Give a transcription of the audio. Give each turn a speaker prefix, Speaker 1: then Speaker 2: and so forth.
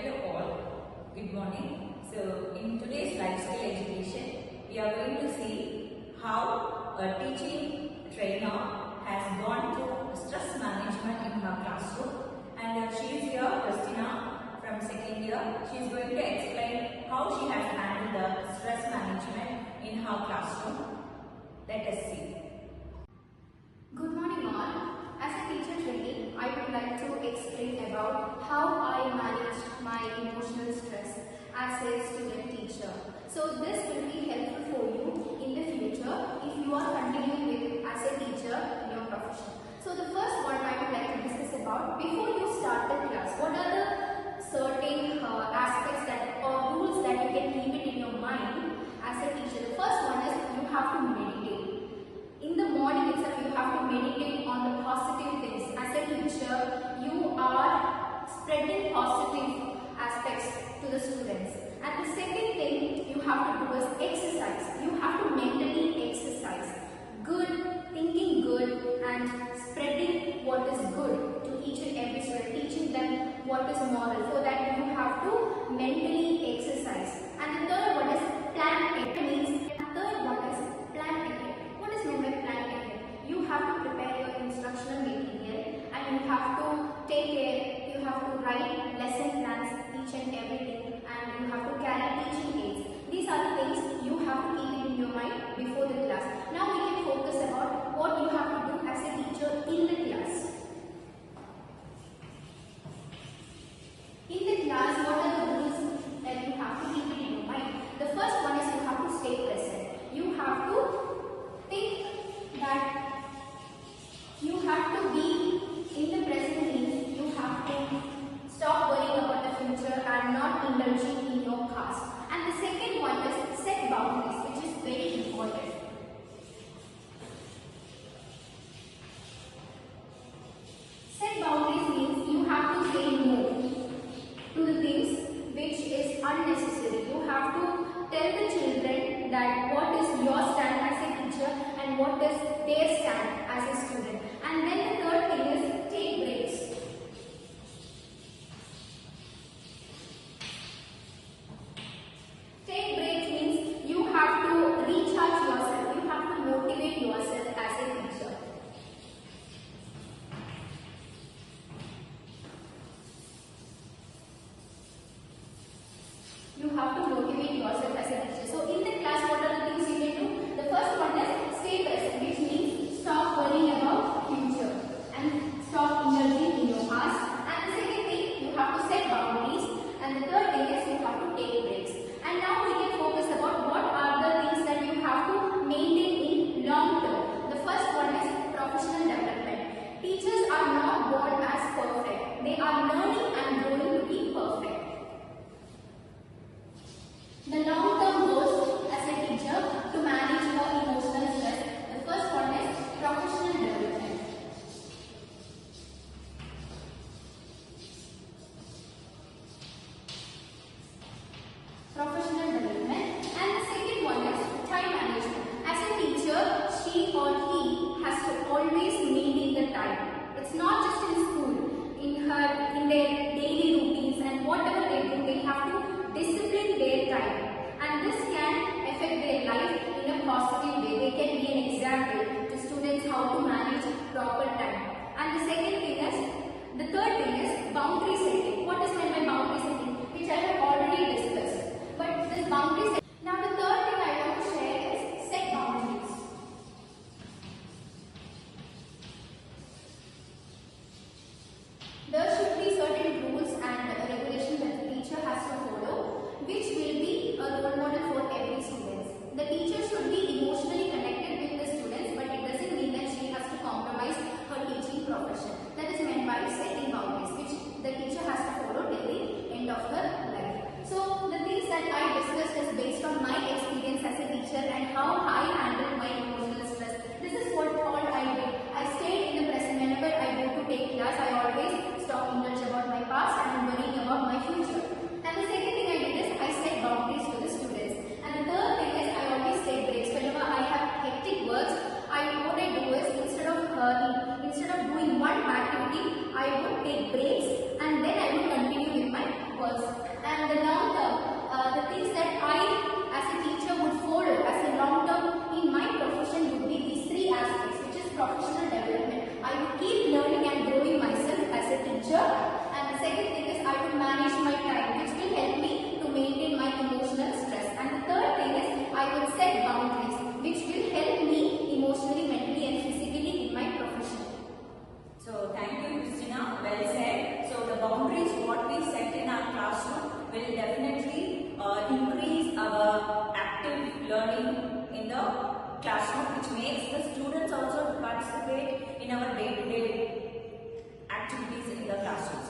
Speaker 1: Hello all, good morning. So in today's life skill education, we are going to see how a teaching trainer has gone through stress management in her classroom, and she is here, Christina from second year. She is going to explain how she has handled the stress management in her classroom. Let us see.
Speaker 2: Good morning all. As a teacher trainee, I would like to explain about how I manage my emotional stress as a student teacher. So this will be helpful for you in the future if you are continuing with as a teacher in your profession. So the first one I would like to discuss about, before you start the class, what are the certain aspects that or rules that you can keep it in your mind as a teacher. The first one is you have to meditate. In the morning itself, you have to meditate on the positive things. As a teacher, you are spreading positive aspects to the students. And the second thing you have to do is exercise. You have to mentally exercise. Good, thinking good and spreading what is good to each and every student, teaching them what is moral, so that you have to mentally exercise. And the third one is plan ahead. Third one is plan ahead. What is meant by plan ahead? You have to prepare your instructional material and you have to take care, you have to write lesson plans, each and everything, and you have to carry teaching aids. These are the things you have to keep it in your mind before the class. Now we can focus about what you have to do as a teacher in the class. In the class, what are the rules that you have to keep it in your mind? The first one is you have to stay present. You have to think that you have to be in the present, means you have to stop worrying about the future and not indulging in your past. And the second one is set boundaries, which is very important. Set boundaries means you have to say no to the things which is unnecessary. You have to tell the children that what is your stand as a teacher and what is their stand as a student. And then the third thing is take breaks. Take breaks means you have to recharge yourself, you have to motivate yourself as a teacher. You have to motivate yourself as a teacher. So in the class, what are the things you can do? The first one is stay present, which means stop worrying about future and stop indulging in your past. And the second thing, you have to set boundaries. And the third thing is you have to take breaks. And now we can focus about what are the things that you have to maintain in long term. The first one is professional development. Teachers are not born as perfect. They are learning and growing to be perfect. The long-term goals as a teacher to manage your emotional stress. The first one is professional development. Professional development. And the second one is time management. As a teacher, she or he has to always maintain the time. It's not just in school, in their daily routines and whatever they do, they have to discipline their time. And
Speaker 1: will definitely increase our active learning in the classroom, which makes the students also participate in our day-to-day activities in the classrooms.